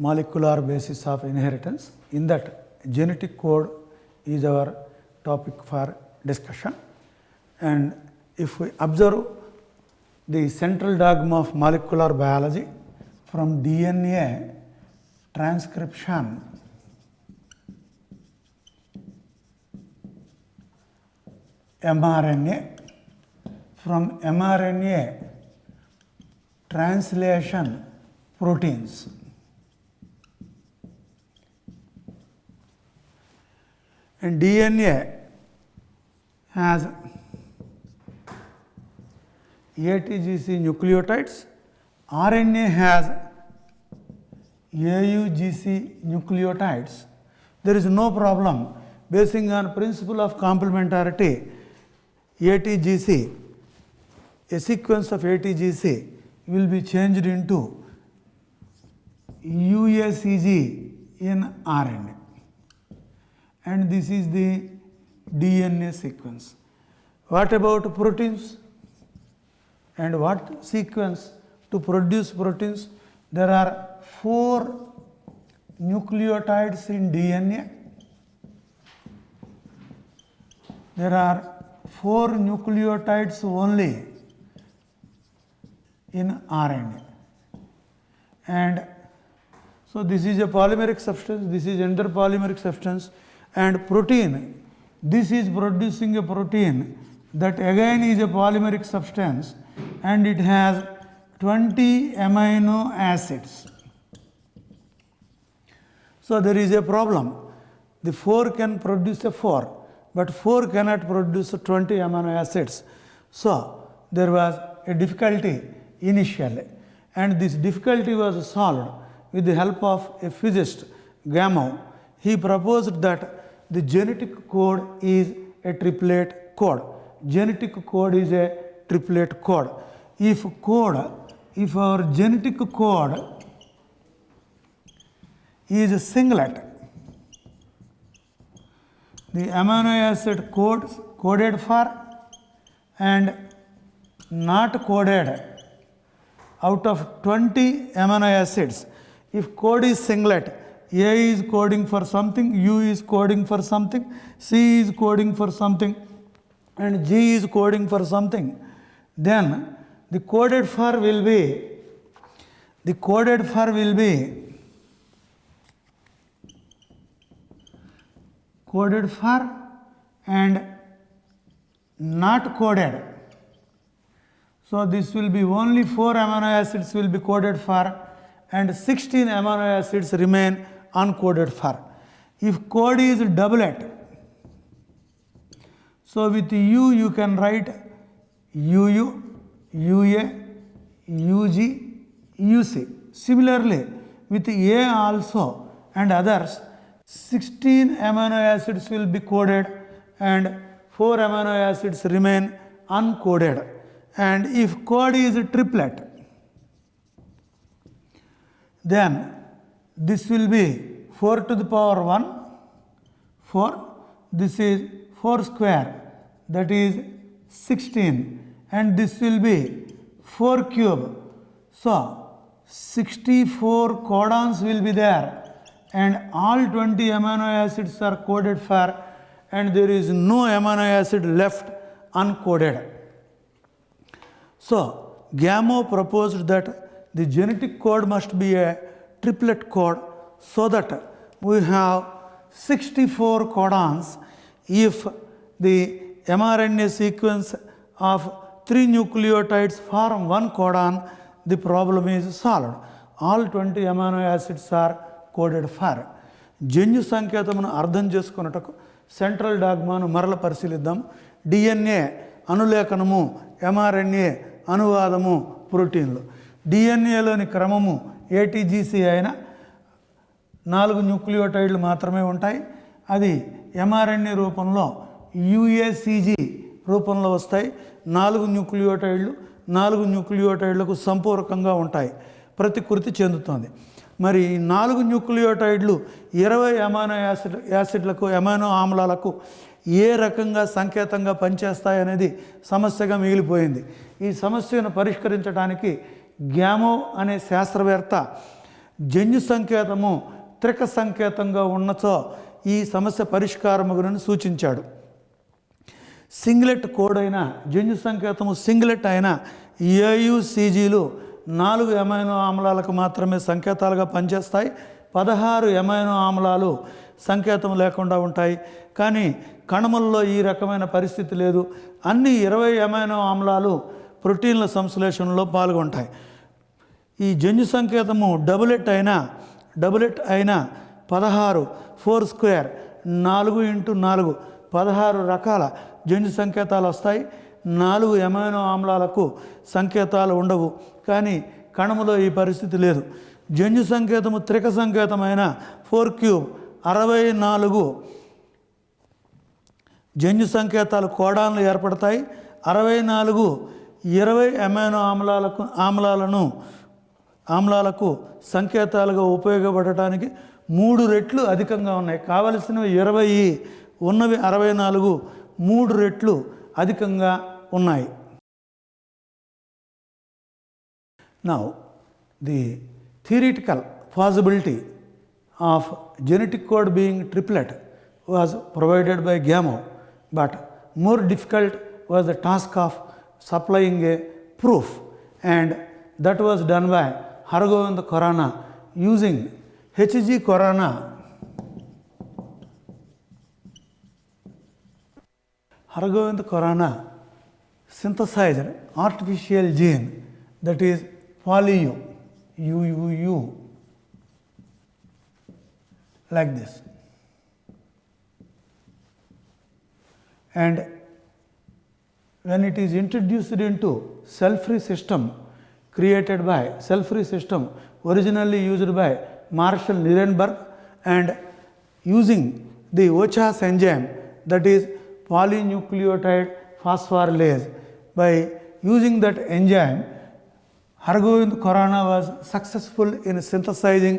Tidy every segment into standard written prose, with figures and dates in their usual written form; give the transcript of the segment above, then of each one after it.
molecular basis of inheritance. In that, genetic code is our topic for discussion. And if we observe the central dogma of molecular biology, from DNA transcription mRNA, from mRNA translation proteins, and DNA has ATGC nucleotides, RNA has AUGC nucleotides. There is no problem. Basing on principle of complementarity, ATGC, a sequence of ATGC will be changed into UACG in RNA, and this is the DNA sequence. What about proteins? And what sequence to produce proteins? There are 4 nucleotides in DNA. There are 4 nucleotides only in RNA. And so this is a polymeric substance, this is another polymeric substance, and protein, this is producing a protein that again is a polymeric substance, and it has 20 amino acids. So there is a problem. The 4 can produce a 4, but 4 cannot produce 20 amino acids. So there was a difficulty initially, and this difficulty was solved with the help of a physicist, 𝗕𝗏. He proposed that the genetic code is a triplet code. Genetic code is a triplet code. If our genetic code is a singlet, the amino acid coded for and not coded out of 20 amino acids, if code is singlet, A is coding for something, U is coding for something, C is coding for something, and G is coding for something, then the coded for will be coded for and not coded. So this will be only 4 amino acids will be coded for, and 16 amino acids remain uncoded for. If code is doublet, so with U you can write UU, UA, UG, UC. Similarly, with A also and others, 16 amino acids will be coded and 4 amino acids remain uncoded. And if code is a triplet, then this will be 4 to the power 1, 4, this is 4 square, that is 16, and this will be 4 cube. So 64 codons will be there, and all 20 amino acids are coded for, and there is no amino acid left uncoded. So 𝗕𝗏 proposed that the genetic code must be a triplet code, so that we have 64 codons. If the mRNA sequence of 3 nucleotides form 1 codon, the problem is solved. All 20 amino acids are coded for. జన్యు సంకేతమును అర్థం చేసుకొనుటకు central డాగ్మాను మరల పరిశీలిద్దాం. DNA అనులేఖనము, mRNA అనువాదము, ప్రోటీన్లు. DNAలోని క్రమము ATGC అయినా 4 న్యూక్లియోటైడ్లు మాత్రమే ఉంటాయి. అది mRNA రూపంలో UACG రూపంలో వస్తాయి. 4 న్యూక్లియోటైడ్లు 4 న్యూక్లియోటైడ్లకు సంపూరకంగా ఉంటాయి, ప్రతికృతి చెందుతుంది. మరి 4 న్యూక్లియోటైడ్లు 20 అమైనో యాసిడ్లకు, అమైనో ఆమ్లాలకు ఏ రకంగా సంకేతంగా పనిచేస్తాయనేది సమస్యగా మిగిలిపోయింది. ఈ సమస్యను పరిష్కరించడానికి 𝗕𝗏 అనే శాస్త్రవేత్త జన్యు సంకేతము త్రిక సంకేతంగా ఉన్నచో ఈ సమస్య పరిష్కారమగునని సూచించాడు. సింగిలెట్ కోడ్ అయిన జన్యు సంకేతము సింగిలెట్ అయిన AUCGలు 4 అమైనో ఆమ్లాలకు మాత్రమే సంకేతాలుగా పనిచేస్తాయి. 16 అమైనో ఆమ్లాలు సంకేతం లేకుండా ఉంటాయి. కానీ కణములలో ఈ రకమైన పరిస్థితి లేదు. అన్ని 20 అమైనో ఆమ్లాలు ప్రోటీన్ల సంశ్లేషణలో పాల్గొంటాయి. ఈ జన్యు సంకేతము డబులెట్ అయిన 16 4 స్క్వేర్ 4 × 4 16 రకాల జన్యు సంకేతాలు వస్తాయి. 4 అమైనో ఆమ్లాలకు సంకేతాలు ఉండవు. కానీ కణములో ఈ పరిస్థితి లేదు. జన్యు సంకేతము త్రిక సంకేతమైన 4³ 64 జన్యు సంకేతాలు కోడాన్లు ఏర్పడతాయి. 64 20 అమైనో ఆమ్లాలకు సంకేతాలుగా ఉపయోగపడటానికి 3 రెట్లు అధికంగా ఉన్నాయి. కావలసినవి 20, ఉన్నవి 64, 3 రెట్లు అధికంగా ఉన్నాయి. Now, the theoretical possibility of genetic code being triplet was provided by 𝗕𝗏, but more difficult was the task of supplying a proof, and that was done by 𝗪𝗁𝗏 using 𝗳𝗏𝗀 𝗪𝗁𝗏 synthesized artificial gene, that is polyU, UUU, like this. And when it is introduced into cell-free system created by cell-free system originally used by 𝗪𝘁𝗧 and using the 𝗧𝗏 enzyme, that is polynucleotide phosphorylase, by using that enzyme 𝗪𝗁𝗏 was successful in synthesizing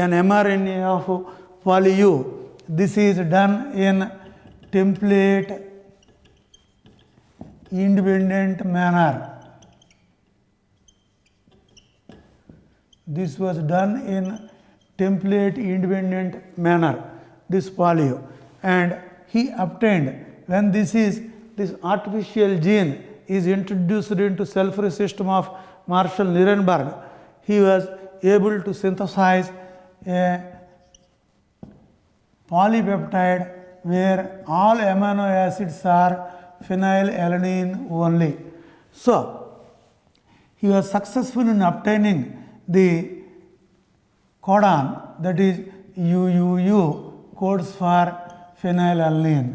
an mRNA of polyU. This is done in template independent manner. This was done in template independent manner, this polyU, and he obtained, when this artificial gene is introduced into cell-free system of 𝗪𝗁𝗧, he was able to synthesize a polypeptide where all amino acids are phenylalanine only. So, he was successful in obtaining the codon, that is UUU, codes for phenylalanine,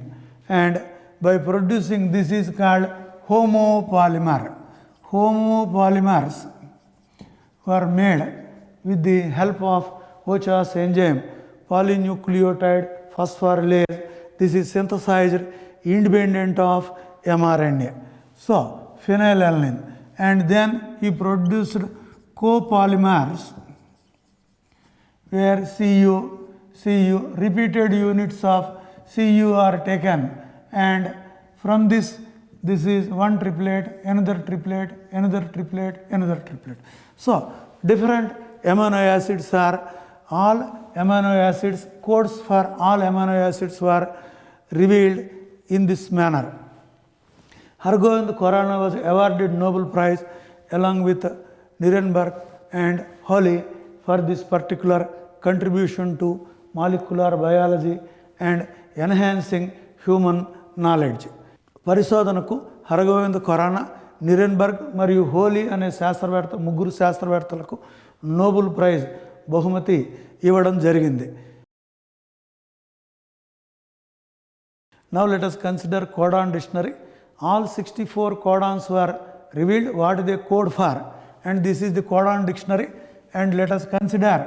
and by producing this is called homopolymer. Homopolymers were made with the help of 𝗧𝗏 enzyme, polynucleotide phosphorylase. This is synthesized independent of mRNA. So, phenylalanine, and then he produced copolymers where Cu repeated units of Cu are taken, and from this is one triplet, another triplet, another triplet, another triplet. So, different amino acids are all amino acids, codes for all amino acids were revealed in this manner. 𝗪𝗁𝗏 was awarded Nobel Prize along with Nirenberg and Holly for this particular contribution to molecular biology and enhancing human knowledge. పరిశోధనకు 𝗪𝗁𝗏, నిరెన్బర్గ్ మరియు హోలీ అనే ముగ్గురు శాస్త్రవేత్తలకు Nobel prize బహుమతి ఇవ్వడం జరిగింది. Now let us consider codon dictionary. All 64 codons were revealed, what they code for, and this is the codon dictionary. And let us consider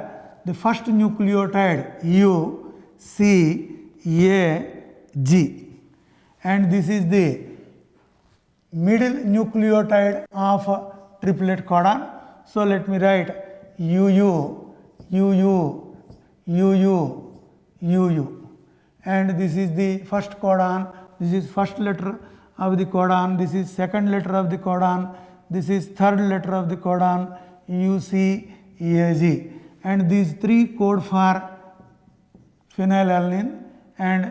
the first nucleotide 𝗧𝗏𝗃, and this is the middle nucleotide of triplet codon. So let me write UU, UU, UU, UU, and this is the first codon, this is first letter of the codon, this is second letter of the codon, this is third letter of the codon, 𝗂𝐶, EAG, and these 3 code for phenylalanine and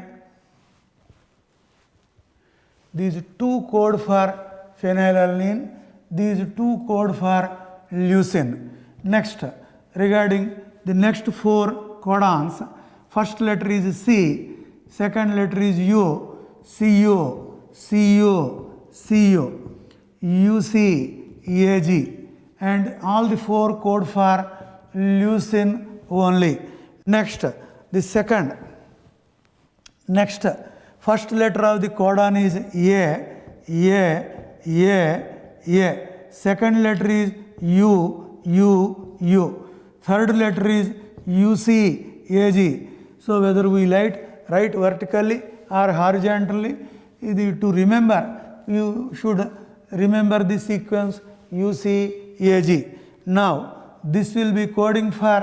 these 2 code for phenylalanine, these 2 code for leucine. Next, regarding the next 4 codons, first letter is C, second letter is U, CO, CO, CO, 𝗂𝐶, and all the 4 code for leucine only. Next, the second, next, first letter of the codon is A. Second letter is U. Third letter is 𝗂𝐶. So whether we write vertically or horizontally, to remember, you should remember the sequence 𝗂𝐶. Now, this will be coding for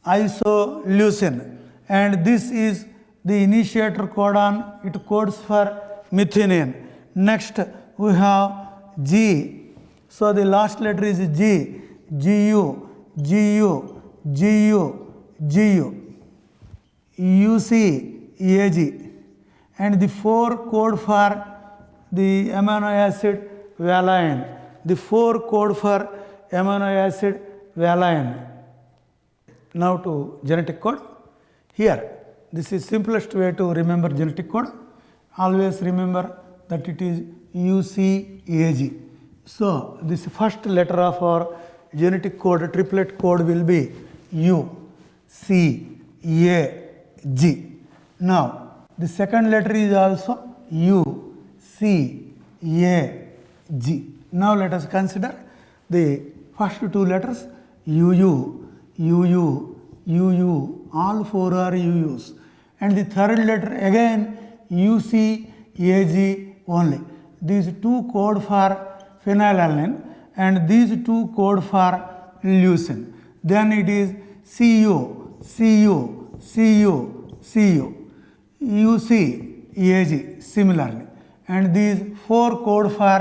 isoleucine, and this is the initiator codon, it codes for methionine. Next, we have G. So the last letter is G, GU, 𝗂𝐶, and the 4 code for the amino acid valine. The 4 code for amino acid valine. Now to genetic code. Here, this is simplest way to remember genetic code. Always remember that it is 𝗂𝐶. So this first letter of our genetic code, triplet code, will be 𝗂𝐶. Now the second letter is also 𝗂𝐶. Now let us consider the first 2 letters, UU, all 4 are UUs, and the third letter again 𝗂𝐶 only. These 2 code for phenylalanine and these 2 code for leucine. Then it is 𝐶, 𝗂𝐶 similarly, and these 4 code for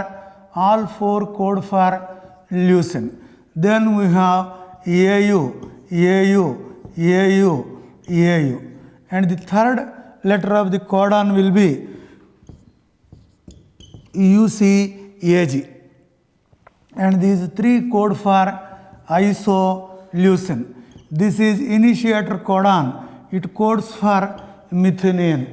all 4 code for leucine. Then we have AU, and the third letter of the codon will be 𝗂𝐶, and these 3 code for isoleucine. This is initiator codon, it codes for methionine.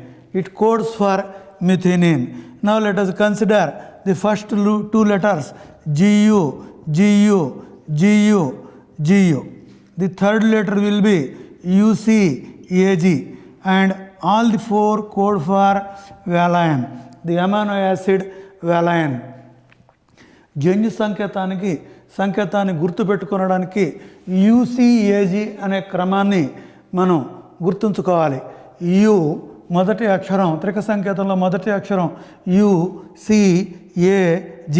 Now let us consider the first 2 letters, GU. The third letter will be 𝗂𝐶, and all the 4 code for valine, the amino acid valine. జన్యు సంకేతాన్ని గుర్తుపెట్టుకోవడానికి 𝗂𝐶 అనే క్రమాన్ని మనం గుర్తుంచుకోవాలి. You మొదటి అక్షరం, త్రిక సంకేతంలో మొదటి అక్షరం 𝗂𝐶,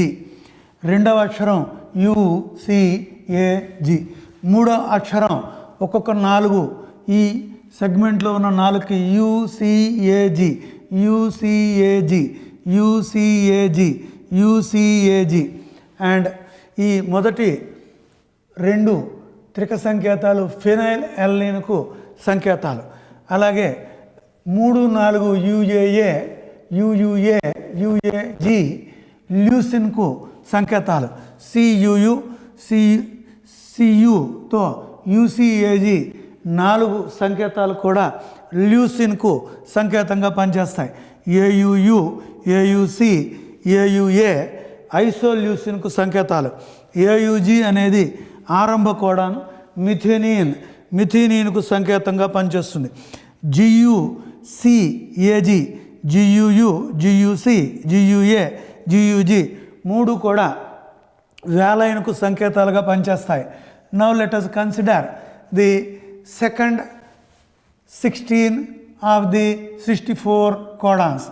రెండవ అక్షరం 𝗂𝐶, మూడవ అక్షరం ఒక్కొక్క 4 ఈ సెగ్మెంట్లో ఉన్న 4కి 𝗂𝐶, అండ్ ఈ మొదటి 2 త్రిక సంకేతాలు ఫినైల్ అలనీన్కు సంకేతాలు. అలాగే 3, 4 UAG ల్యూసిన్కు సంకేతాలు. CUతో UCAG 4 సంకేతాలు కూడా ల్యూసిన్కు సంకేతంగా పనిచేస్తాయి. AUU, AUC, AUA ఐసోల్యూసిన్కు సంకేతాలు. AUG అనేది ఆరంభ కోడాన్, మిథినీన్కు సంకేతంగా పనిచేస్తుంది. GUCAG, GUU, GUC, GUA, GUG 3 కూడా వ్యాలైన్కు సంకేతాలుగా పనిచేస్తాయి. Now let us consider the second 16 of the 64 codons.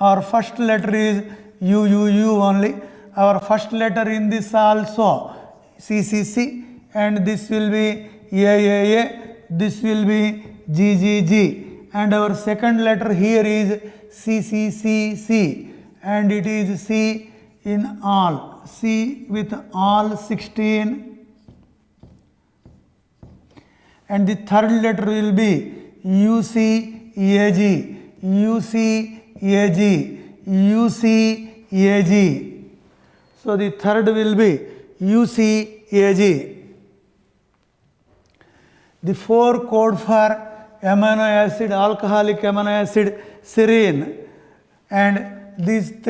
Our first letter is UUU only. Our first letter in this also CCC, and this will be AAA, this will be GGG, and our second letter here is CCCC, and it is C in all, C with all 16 and the third letter will be 𝗂𝐶𝗕𝗔, 𝗂𝐶𝗕𝗔, 𝗂𝐶𝗕𝗔. So the third will be 𝗂𝐶𝗕𝗔. The 4 code for amino acid, alcoholic amino acid serine, and these 4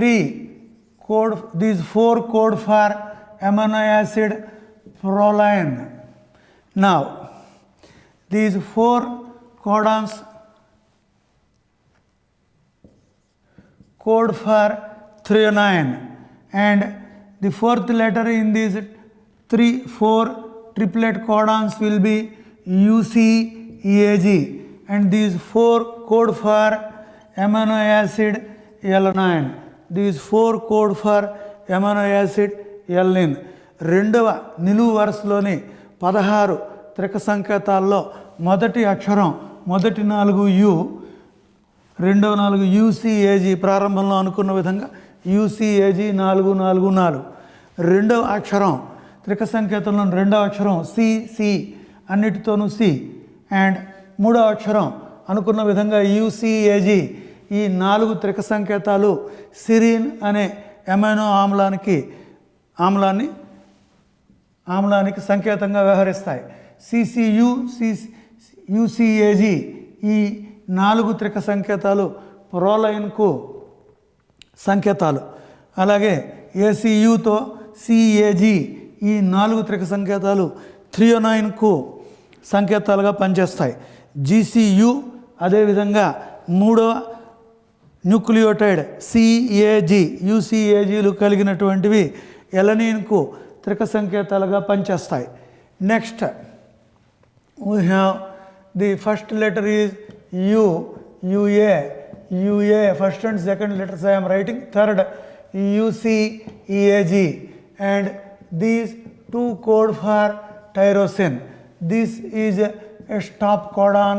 code for amino acid proline. Now, these 4 codons code for threonine, and the fourth letter in these 4 triplet codons will be 𝗂𝐶𝗕𝗔, and these 4 code for amino acid alanine. These 4 code for amino acid alanine. రెండవ నిలువు వరుసలోని 16 త్రిక సంకేతాల్లో మొదటి అక్షరం మొదటి 4 you, రెండవ 4 𝗂𝐶𝗕𝗔, ప్రారంభంలో అనుకున్న విధంగా 𝗂𝐶𝗕𝗔 444. రెండవ అక్షరం త్రిక సంకేతంలో రెండవ అక్షరం సి అన్నిటితోనూ సి, అండ్ మూడవ అక్షరం అనుకున్న విధంగా 𝗂𝐶𝗕𝗔. ఈ 4 త్రిక సంకేతాలు సిరిన్ అనే అమైనో ఆమ్లానికి సంకేతంగా వ్యవహరిస్తాయి. CCU, 𝗂𝐶𝗕𝗔 ఈ 4 త్రిక సంకేతాలు ప్రోలైన్కు సంకేతాలు. అలాగే ACUతో CAG ఈ 4 త్రిక సంకేతాలు థ్రియోనైన్కు సంకేతాలుగా పనిచేస్తాయి. GCU అదేవిధంగా మూడవ న్యూక్లియోటైడ్ CAG, యూసీఏజీలు కలిగినటువంటివి ఎలనీన్కు త్రిక సంకేతాలుగా పనిచేస్తాయి. Next we have the first letter is UA, first and second letters I am writing. Third 𝗂𝐶𝗕𝗔, and these 2 code for tyrosine. This is a stop codon,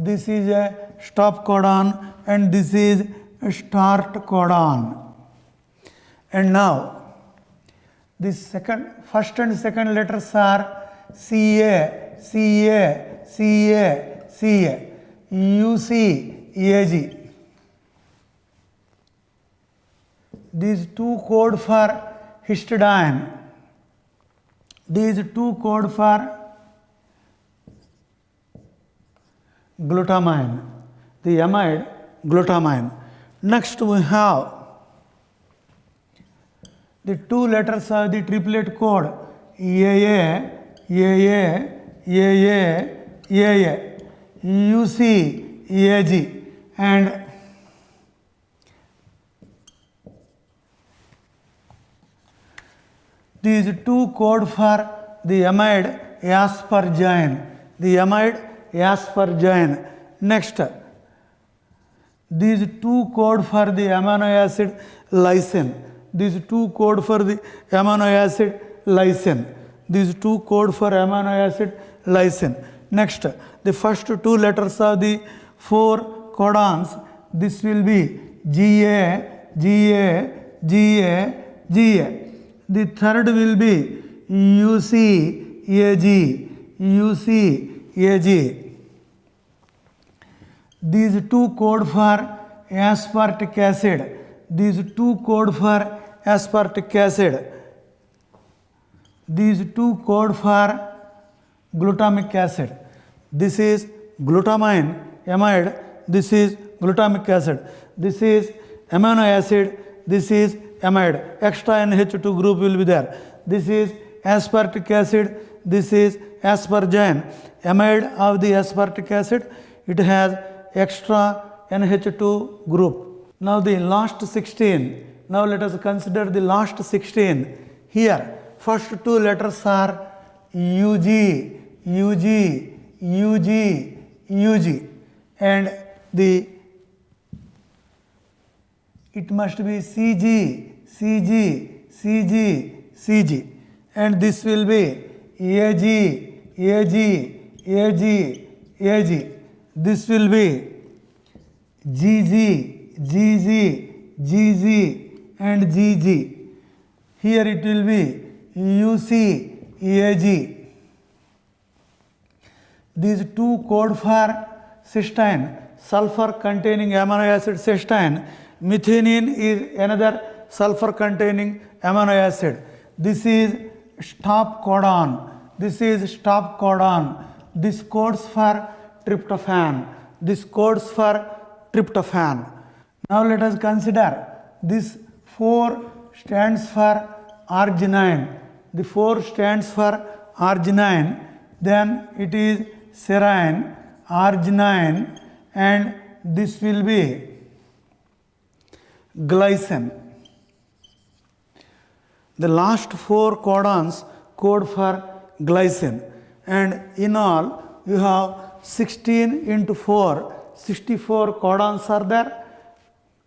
this is a stop codon, and this is a start codon. And now the first and second letters are CA, 𝗂𝐶𝗕𝗔. These 2 code for histidine. These 2 code for glutamine, the amide glutamine. Next we have the 2 letters of the triplet code AA, 𝗂𝐶𝗕𝗔, and these 2 code for the amide 𝗧𝗧𝗪, the amide 𝗧𝗧𝗪. Next, these 2 code for the amino acid lysine. These 2 code for the amino acid lysine. These 2 code for amino acid lysine. Next, the first 2 letters of the 4 codons, this will be GA. The third will be 𝗂𝐶𝗕𝗔. These 2 code for aspartic acid. These 2 code for aspartic acid. These 2 code for glutamic acid. This is glutamine amide, this is glutamic acid. This is amino acid, this is amide. Extra NH2 group will be there. This is aspartic acid, this is aspargine. Amide of the aspartic acid, it has extra NH2 group. Now the last 16. Now let us consider the last 16. Here, first 2 letters are UG, and it must be CG, and this will be AG. This will be GG, and GG. Here it will be 𝗂𝐶𝗕𝗔. these two code for cysteine, sulfur containing amino acid cysteine, methionine is another sulfur containing amino acid. This is stop codon. This is stop codon. This codes for tryptophan. This codes for tryptophan. Now let us consider this 4 stands for arginine. The 4 stands for arginine. Then it is serine, arginine, and this will be glycine. The last 4 codons code for glycine, and in all you have 16 into 4, 64 codons are there,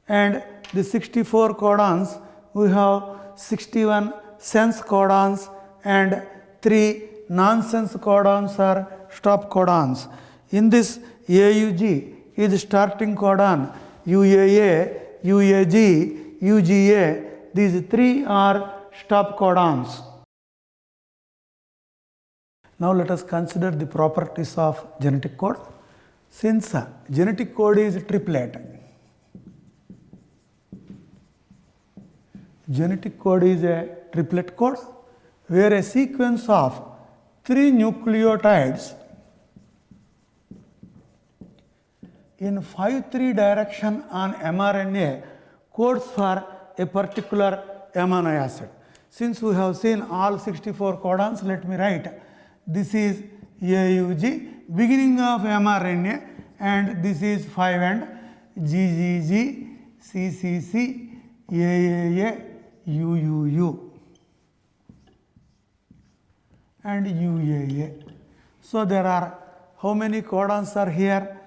and the 64 codons we have 61 sense codons and 3 nonsense codons are stop codons. In this AUG is starting codon, UAA, UAG, UGA, these 3 are stop codons. Now let us consider the properties of genetic code. Since genetic code is triplet, genetic code is a triplet code where a sequence of 3 nucleotides in 5'3" direction on mRNA codes for a particular amino acid. Since we have seen all 64 codons, let me write. This is AUG, beginning of mRNA, and this is 5' and GGG, CCC, AAA, UUU, and UAA. So there are how many codons are here?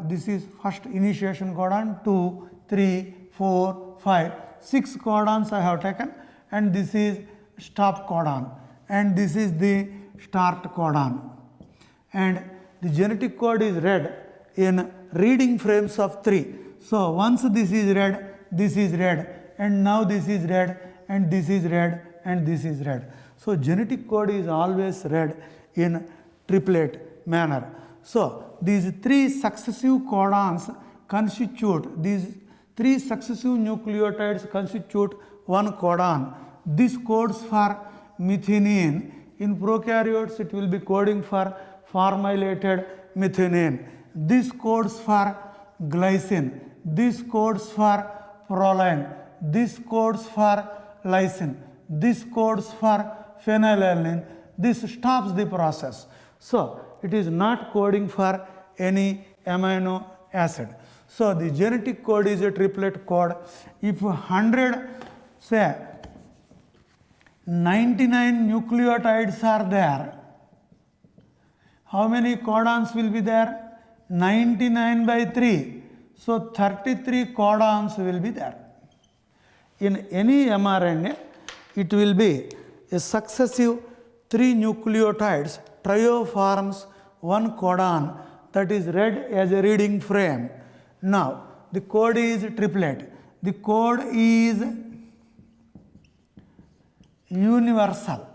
This is first initiation codon, 2, 3, 4, 5, 6 codons I have taken, and this is stop codon, and this is the start codon. And the genetic code is read in reading frames of 3. So once this is read, and now this is read, and this is read, and this is read. So genetic code is always read in triplet manner. So these 3 successive codons constitute, these 3 successive nucleotides constitute 1 codon. This codes for methionine. In prokaryotes it will be coding for formylated methionine. This codes for glycine. This codes for proline. This codes for lysine. This codes for phenylalanine. This stops the process. So it is not coding for any amino acid. So the genetic code is a triplet code. If 100, say 99 nucleotides are there, how many codons will be there? 99 by 3. So 33 codons will be there. In any mRNA, it will be a successive 3 nucleotides. Trio forms 1 codon that is read as a reading frame. Now, the code is triplet. The code is universal.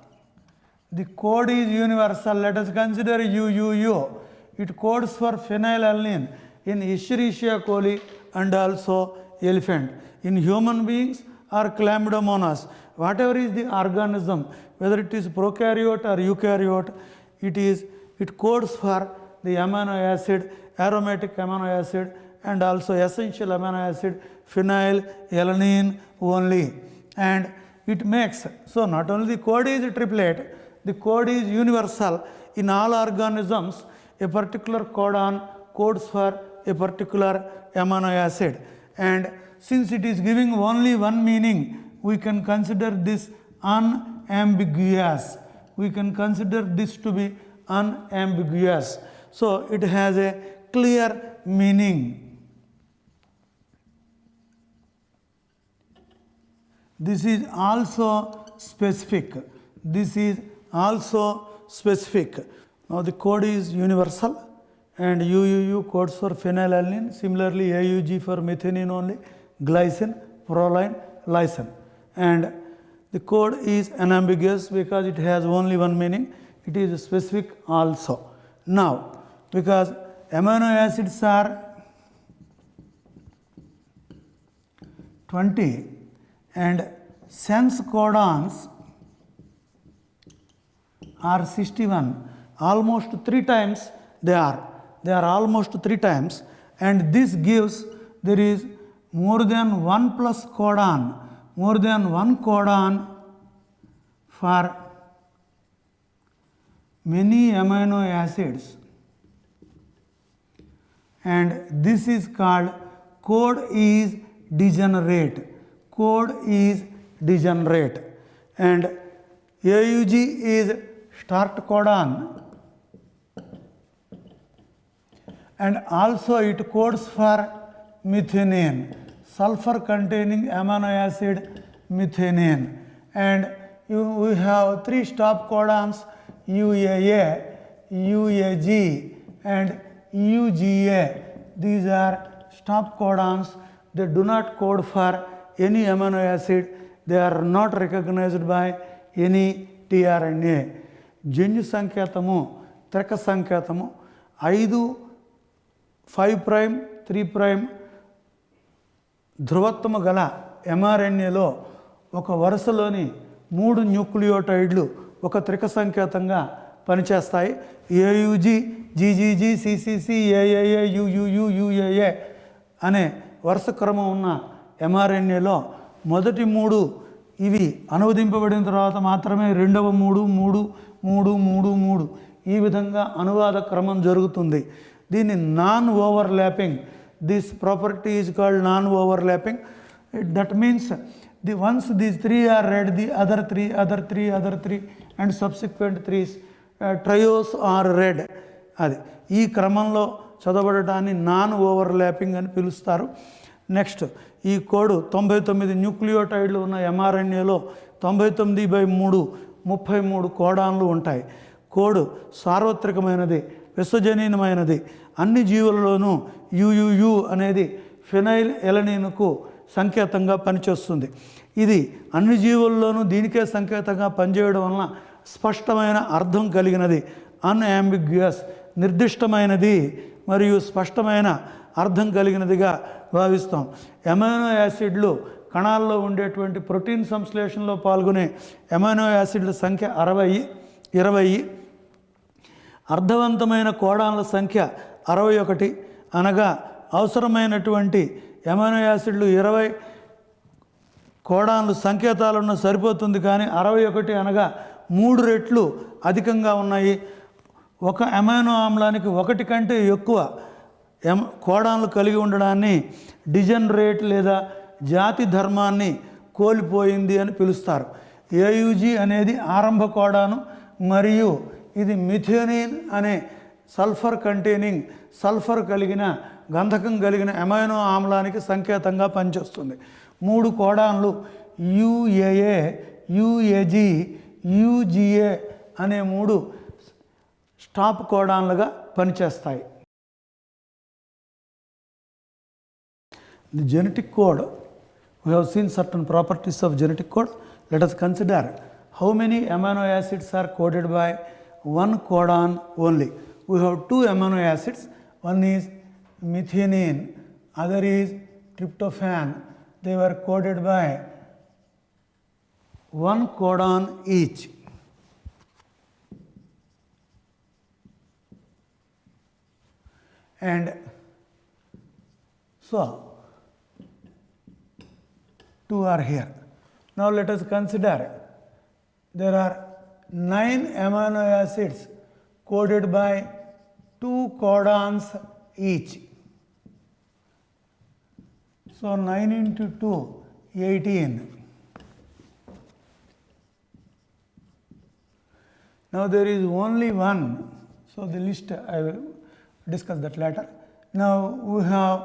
The code is universal. Let us consider UUU. It codes for phenylalanine in Escherichia coli and also elephant. In human beings or Chlamydomonas, whatever is the organism, whether it is prokaryote or eukaryote, it codes for the amino acid, aromatic amino acid, and also essential amino acid, phenylalanine only. And it makes, so not only the code is a triplet, the code is universal. In all organisms, a particular codon codes for a particular amino acid. And since it is giving only one meaning, we can consider this unambiguous. We can consider this to be unambiguous. So it has a clear meaning. This is also specific. This is also specific. Now the code is universal, and UUU codes for phenylalanine. Similarly, AUG for methionine only, glycine, proline, lysine. And the code is unambiguous because it has only one meaning. It is specific also. Now, because amino acids are 20 and sense codons are 61, almost 3 times they are almost 3 times, and this gives there is more than 1 plus codon, more than 1 codon for many amino acids, and this is called code is degenerate, and AUG is start codon, and also it codes for methionine, sulfur containing amino acid methionine, and we have 3 stop codons, UAA, UAG and UGA. These are stop codons. They do not code for any amino acid. They are not recognized by any tRNA. జన్యు సంకేతము త్రక సంకేతము 5, 5' 3' ధ్రువత్వము గల mRNAలో ఒక వరుసలోని 3 న్యూక్లియోటైడ్లు ఒక త్రిక సంకేతంగా పనిచేస్తాయి. AUG, GGG, CCC, AAA, UUU, UAA అనే వరుస క్రమం ఉన్న mRNAలో మొదటి 3 ఇవి అనువదింపబడిన తర్వాత మాత్రమే రెండవ 3 ఈ విధంగా అనువాద క్రమం జరుగుతుంది. దీన్ని non overlapping, this property is called non overlapping. That means once these 3 are read, the other 3 and subsequent 3 trios are read. అది ఈ క్రమంలో చదవబడటాన్ని నాన్ ఓవర్లాపింగ్ అని పిలుస్తారు. నెక్స్ట్ ఈ కోడ్ 99 న్యూక్లియోటైడ్లు ఉన్న mRNAలో 99/3 33 కోడాన్లు ఉంటాయి. కోడ్ సార్వత్రికమైనది, విశ్వజనీనమైనది. అన్ని జీవులలోనూ UUU అనేది ఫినైల్ ఎలనిన్కు సంకేతంగా పనిచేస్తుంది. ఇది అన్ని జీవుల్లోనూ దీనికే సంకేతంగా పనిచేయడం వలన స్పష్టమైన అర్థం కలిగినది, అన్అంబిగ్యూయస్, నిర్దిష్టమైనది మరియు స్పష్టమైన అర్థం కలిగినదిగా భావిస్తాం. అమైనో యాసిడ్లు కణాల్లో ఉండేటువంటి ప్రోటీన్ సంశ్లేషణలో పాల్గొనే అమైనో యాసిడ్ల సంఖ్య 20. అర్థవంతమైన కోడాన్ల సంఖ్య 61, అనగా అవసరమైనటువంటి అమైనో యాసిడ్లు 20 కోడాన్లు సంకేతాలున్న సరిపోతుంది, కానీ 61 అనగా 3 రెట్లు అధికంగా ఉన్నాయి. ఒక అమైనో ఆమ్లానికి 1 కంటే ఎక్కువ కోడాన్లు కలిగి ఉండడాన్ని డిజనరేట్ లేదా జాతి ధర్మాన్ని కోల్పోయింది అని పిలుస్తారు. AUG అనేది ఆరంభ కోడాను మరియు ఇది మిథియోనిన్ అనే సల్ఫర్ కలిగిన గంధకం కలిగిన అమైనో ఆమ్లానికి సంకేతంగా పనిచేస్తుంది. 3 కోడాన్లు UAA, UAG, UGA అనే 3 స్టాప్ కోడాన్లుగా పనిచేస్తాయి. The genetic code, we have seen certain properties of genetic code. Let us consider how many amino acids are coded by 1 codon only. We have 2 amino acids, one is methionine, other is tryptophan. They were coded by 1 codon each. And so 2 are here. Now let us consider there are 9 amino acids coded by 2 codons each. So 9 into 2, 18. Now there is only one, so the list I will discuss that later. Now we have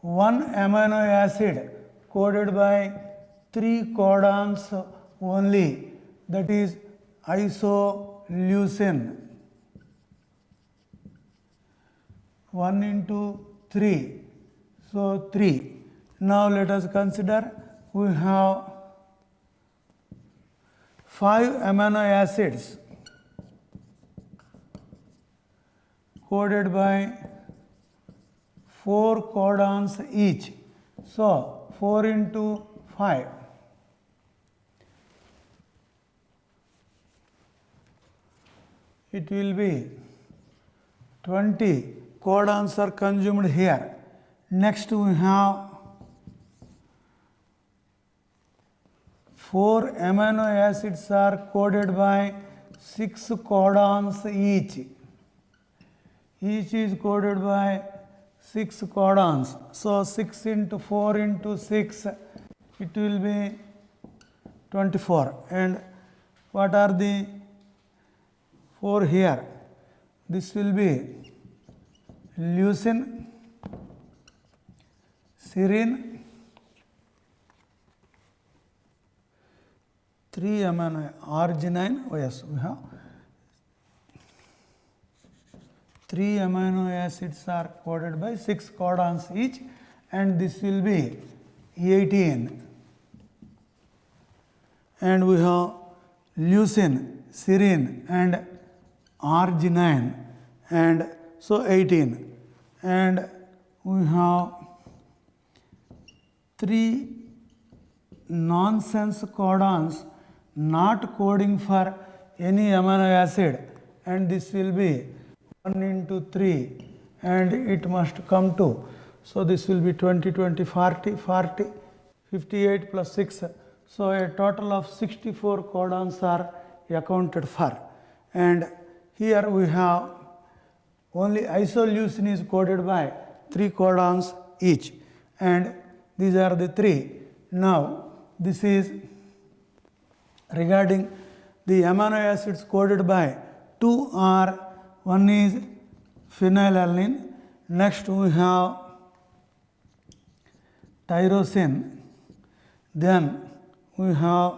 1 amino acid coded by 3 codons only, that is isoleucine. 1 into 3, so 3. Now let us consider we have 5 amino acids coded by 4 codons each. So 4 into 5. It will be 20 codons are consumed here. Next we have 4 amino acids are coded by 6 codons each. Each is coded by 6 codons. So 6 into 4 into 6, it will be 24. And what are the 4 here? This will be leucine, serine, 3 amino arginine. Oh yes, we have 3 amino acids are coded by 6 codons each, and this will be 18. And we have leucine, serine and arginine, and so 18. And we have 3 nonsense codons not coding for any amino acid, and this will be 1 into 3, and it must come to. So this will be 20, 20, 40, 40, 58 plus 6. So a total of 64 codons are accounted for. And here we have only isoleucine is coded by 3 codons each, and these are the 3. Now this is regarding the amino acids coded by 2 are, one is phenylalanine, next we have tyrosine, then we have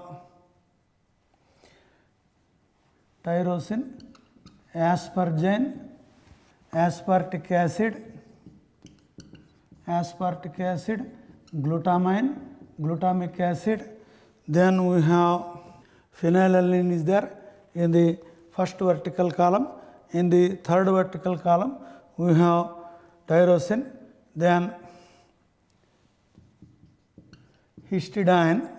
tyrosine, asparagine, aspartic acid, glutamine, glutamic acid, then we have phenylalanine is there in the first vertical column. In the third vertical column we have tyrosine, then histidine.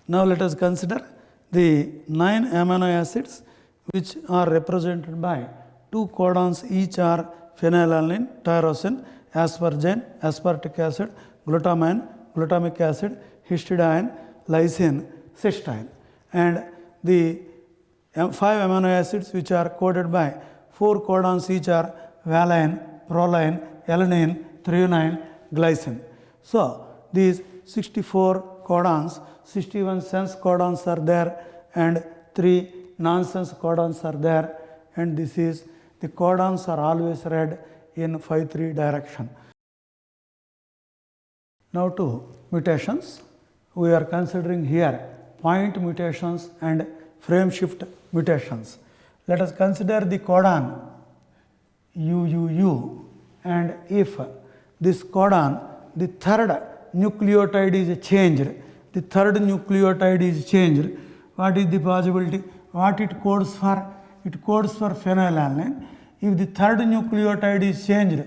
Now let us consider the 9 amino acids which are represented by 2 codons each are phenylalanine, tyrosine, asparagine, aspartic acid, glutamine, glutamic acid, histidine, lysine, cysteine. And the 5 amino acids which are coded by 4 codons each are valine, proline, alanine, threonine, glycine. So these 64 codons, 61 sense codons are there, and 3 nonsense codons are there, and this is the codons are always read in 5-3 direction. Now to mutations. We are considering here point mutations and frame shift mutations. Let us consider the codon UUU, and if this codon, the third nucleotide is changed, what is the possibility? What it codes for? It codes for phenylalanine. If the third nucleotide is changed,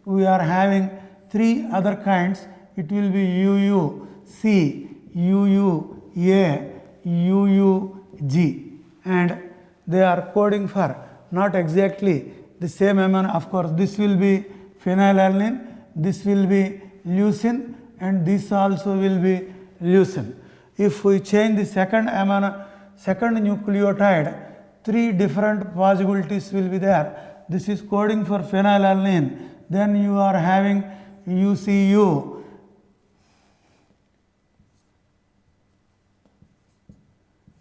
we are having 3 other kinds. It will be UUC, UUA, UUG, and they are coding for not exactly the same amino. Of course, this will be phenylalanine, this will be leucine, and this also will be leucine. If we change the second nucleotide, 3 different possibilities will be there. This is coding for phenylalanine. Then you are having UCU,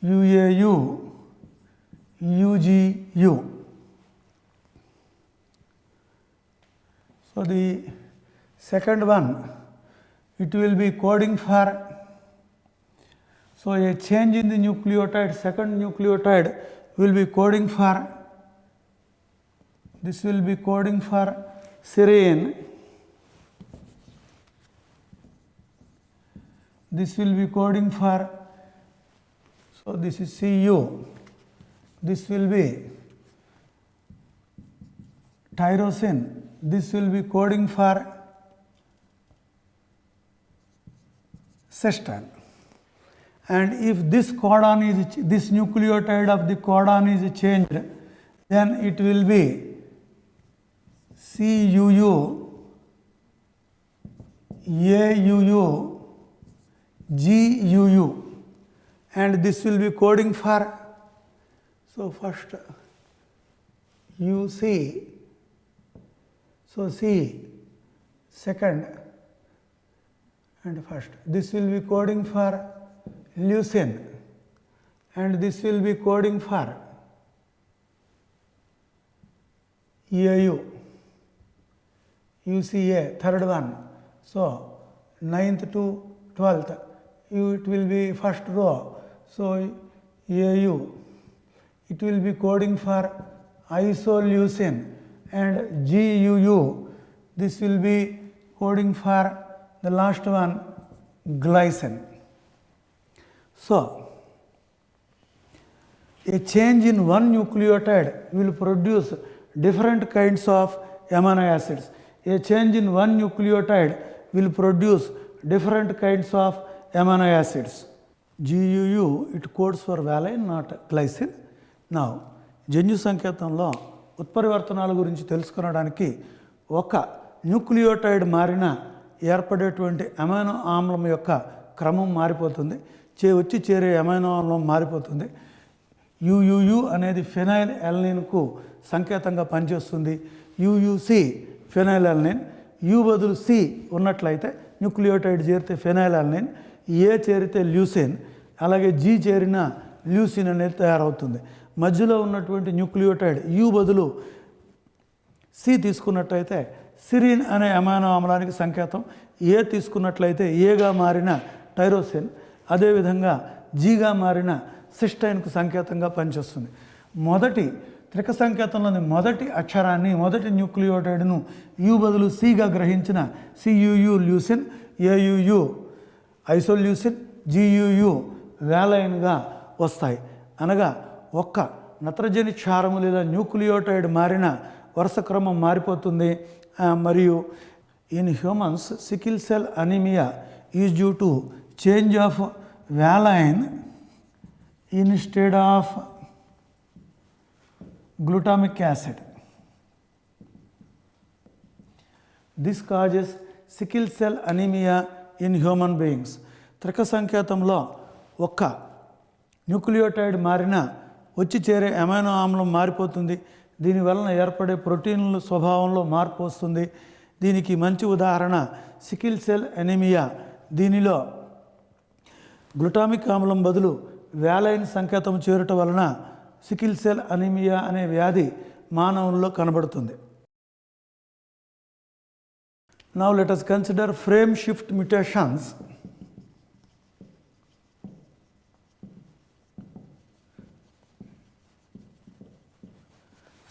UAU, UGU. So the second one, it will be coding for, so a change in the nucleotide, second nucleotide will be coding for, this will be coding for serine, this will be coding for, so this is CU, this will be tyrosine, this will be coding for cysteine. And if this codon is, this nucleotide of the codon is changed, then it will be CUU, AUU, GUU, and this will be coding for, so first UC, so C, second, and first. This will be coding for leucine, and this will be coding for EAU, UCA, third one. So 9th to 12th, it will be first row. So AU, it will be coding for isoleucine, and GUU, this will be coding for the last one, glycine. So a change in one nucleotide will produce different kinds of amino acids. A change in one nucleotide will produce different kinds of amino acids. GUU, it codes for valine, not glycine. Now, జన్యు సంకేతంలో ఉత్పరివర్తనాల గురించి తెలుసుకొనడానికి ఒక nucleotide మారిన ఏర్పడేటువంటి amino ఆమ్లం యొక్క క్రమం మారిపోతుంది. వచ్చి చేరే అమైనో ఆమ్లం మారిపోతుంది. యుయుయు అనేది ఫెనైల్ అలనిన్కు సంకేతంగా పనిచేస్తుంది. యుయుసి ఫెనైల్ అలనిన్, యు బదులు సి ఉన్నట్లయితే న్యూక్లియోటైడ్ చేరితే ఫెనైల్ అలనిన్, ఏ చేరితే ల్యూసిన్, అలాగే జీ చేరిన ల్యూసిన్ అనేది తయారవుతుంది. మధ్యలో ఉన్నటువంటి న్యూక్లియోటైడ్ యు బదులు సి తీసుకున్నట్లయితే సిరిన్ అనే అమైనో ఆమ్లానికి సంకేతం, ఏ తీసుకున్నట్లయితే ఏగా మారిన టైరోసిన్, అదేవిధంగా జీగా మారిన సిస్టైన్కు సంకేతంగా పనిచేస్తుంది. మొదటి త్రిక సంకేతంలోని మొదటి అక్షరాన్ని, మొదటి న్యూక్లియోటైడ్ను యు బదులు సిగా గ్రహించిన సియుయు ల్యూసిన్, ఏయుయు ఐసోల్యూసిన్, జియుయు వ్యాలైన్గా వస్తాయి. అనగా ఒక్క నత్రజని క్షారము లేదా న్యూక్లియోటైడ్ మారిన వరుస క్రమం మారిపోతుంది. మరియు in humans sickle cell anaemia is due to change of valine instead of glutamic acid. This causes sickle cell anemia in human beings. త్రిక సంకేతంలో ఒక్క న్యూక్లియోటైడ్ మారిన వచ్చి చేరే అమైనో ఆమ్లం మారిపోతుంది. దీనివలన ఏర్పడే ప్రోటీన్ల స్వభావంలో మార్పు వస్తుంది. దీనికి మంచి ఉదాహరణ సికిల్ సెల్ ఎనీమియా. దీనిలో గ్లూటామిక్ ఆమ్లం బదులు వ్యాలైన్ సంకేతం చేరుట వలన సికిల్ సెల్ అనీమియా అనే వ్యాధి మానవుల్లో కనబడుతుంది. Now let us consider frame shift mutations.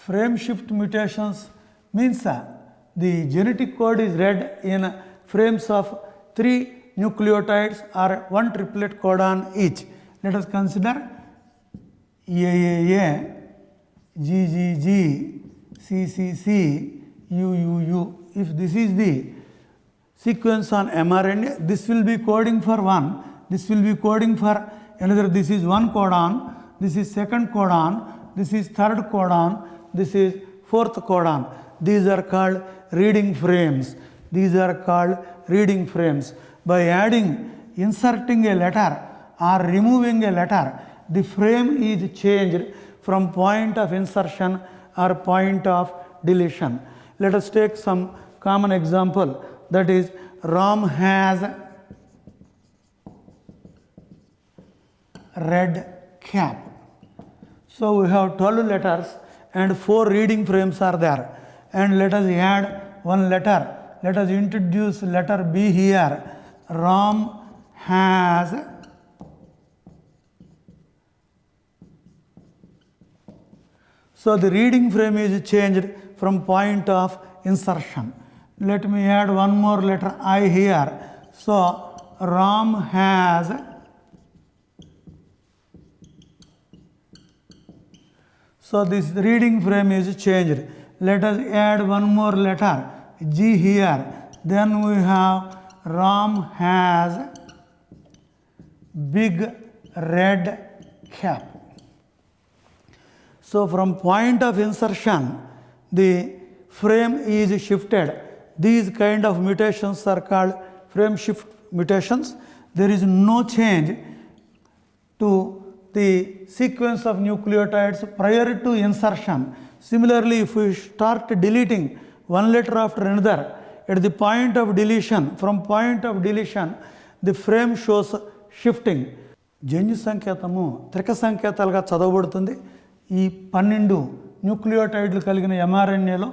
Frame shift mutations means the genetic code is read in frames of 3 nucleotides or 1 triplet codon each. Let us consider AAA, GGG, CCC, UUU. If this is the sequence on mRNA, this will be coding for one, this will be coding for another. This is one codon, this is second codon, this is third codon, this is fourth codon. These are called reading frames. These are called reading frames. By adding, inserting a letter or removing a letter, the frame is changed from point of insertion or point of deletion. Let us take some common example, that is Ram has red cap. So we have 12 letters and 4 reading frames are there, and let us add one letter. Let us introduce letter B here. Ram has So the reading frame is changed from point of insertion. Let me add one more letter I here. So Ram has So this reading frame is changed. let us add one more letter G here. Then we have Ram has big red cap. So from point of insertion, the frame is shifted. These kind of mutations are called frame shift mutations. There is no change to the sequence of nucleotides prior to insertion. Similarly, if we start deleting one letter after another, at the point of deletion, from point of deletion, the frame shows shifting. జన్యు సంకేతము త్రిక సంకేతాలుగా చదవబడుతుంది. ఈ 12 న్యూక్లియోటైడ్లు కలిగిన mRNAలో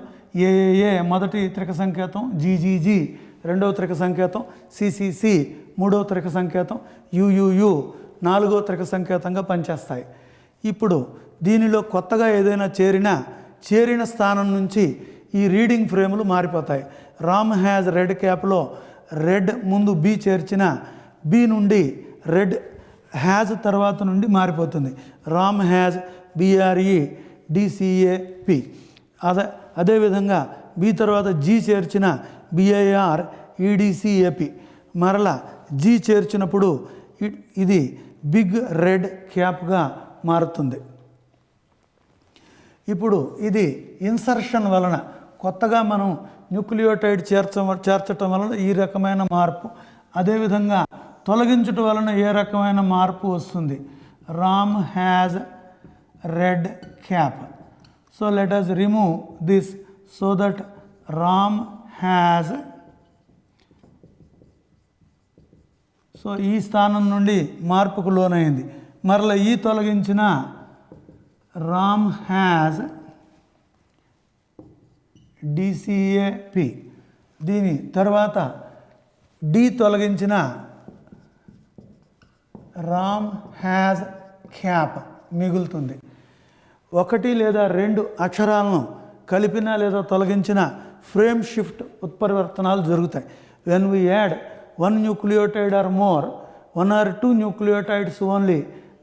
ఏఏఏ మొదటి త్రిక సంకేతం, జీజీజీ రెండవ త్రిక సంకేతం, CCC మూడవ త్రిక సంకేతం, యుయుయు నాలుగవ త్రిక సంకేతంగా పనిచేస్తాయి. ఇప్పుడు దీనిలో కొత్తగా ఏదైనా చేరిన స్థానం నుంచి ఈ రీడింగ్ ఫ్రేములు మారిపోతాయి. రామ్ హ్యాజ్ రెడ్ క్యాప్లో రెడ్ ముందు బి చేర్చిన బి నుండి రెడ్ హ్యాజ్ తర్వాత నుండి మారిపోతుంది. రామ్ హ్యాజ్ బిఆర్ఈ డిసిఏపి. అదేవిధంగా బి తర్వాత జీ చేర్చిన బిఐఆర్ ఈడిసిఏపి. మరలా జీ చేర్చినప్పుడు ఇది బిగ్ రెడ్ క్యాప్గా మారుతుంది. ఇప్పుడు ఇది ఇన్సర్షన్ వలన, కొత్తగా మనం న్యూక్లియోటైడ్ చేర్చటం వలన ఈ రకమైన మార్పు, అదేవిధంగా తొలగించటం వలన ఏ రకమైన మార్పు వస్తుంది. Ram has red cap. So let us remove this so that Ram has, so ఈ స్థానం నుండి మార్పుకు లోనైంది. మరలా ఈ తొలగించిన రామ్ హ్యాజ్ డిసిఏపి. దీని తర్వాత డి తొలగించిన రామ్ హ్యాజ్ క్యాప్ మిగులుతుంది. ఒకటి లేదా రెండు అక్షరాలను కలిపిన లేదా తొలగించిన ఫ్రేమ్ షిఫ్ట్ ఉత్పరివర్తనాలు జరుగుతాయి. When we add one nucleotide or more, one or two nucleotides only,